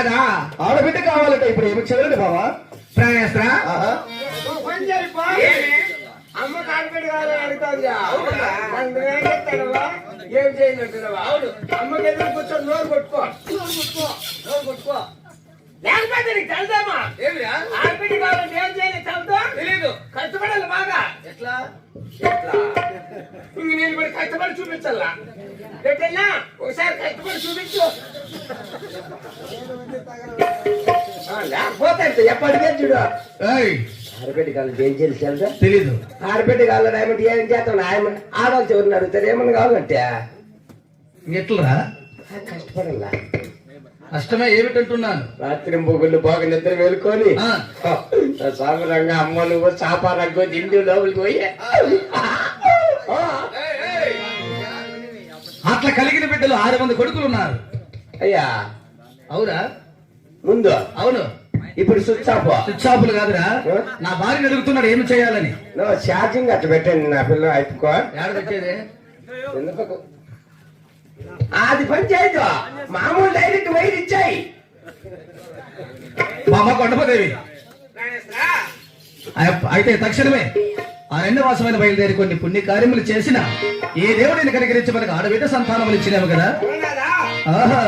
కాదా? ఆడబిడ్డ కావాలంటే ఇప్పుడు ఏమి చేయాలి బావా? ప్రాణేశ్వర అమ్మకి ఆడబిడ్డ కావాలని అడుగుతుంది. ఏం చేయనట్టున్నావా? అమ్మకి ఎదురు కూర్చొని నోరు కొట్టుకో. లేకపోతే నీకు తెలుదామా? ఆడబిడ్డ కావాలంటే ఏం చేయాలి తెలుదా? తెలీదు. కష్టపడాలి బాగా. ఎట్లా ఇంక నేను మరి కష్టపడి చూపించాలా? ఎట్టన్నా ఒకసారి కష్టపడి చూపించు. లేకపోతే ఎప్పటికే చూడు. ఆడబిడ్డ కావాలి ఏం చేయాలి తెలుసా? తెలీదు. ఆడబిడ్డ కావాలి ఏమంటే ఏం చేస్తాను? ఆయన ఆడవాళ్ళు ఎవరిని అడుగుతారు ఏమన్నా కావాలంటే ఎట్లరా? కష్టపడాలా? కష్టమే ఏమిటంటున్నాను. రాత్రి మొగుళ్ళు బాగా నిద్ర వేలుకొని సామరంగా అమ్మ నువ్వు చాపారంగో దిండు లోపలికి పోయి అట్లా కలిగిన బిడ్డలు 6 మంది కొడుకులు ఉన్నారు. అయ్యా అవురా? ముందు అవును. ఇప్పుడు స్విచ్ ఆఫ్. స్విచ్ ఆఫ్లు కాదురా, నా భార్యని అడుగుతున్నాడు ఏమి చేయాలని. ఛార్జింగ్ అట్లా పెట్టండి నా పిల్ల అయిపోకో. ఏడ పెట్టేది? అది పని చేయదు, మామూలు డైరెక్ట్ వైర్ ఇచ్చాయి. మా అమ్మ కొండపదేవి అయితే తక్షణమే ఆ 2వ మాసమైన బయలుదేరి కొన్ని పుణ్య కార్యములు చేసిన ఏ దేవుడిని కనికరించి మనకు ఆడబిడ్డ సంతానములు ఇచ్చినాము కదా. ఆహా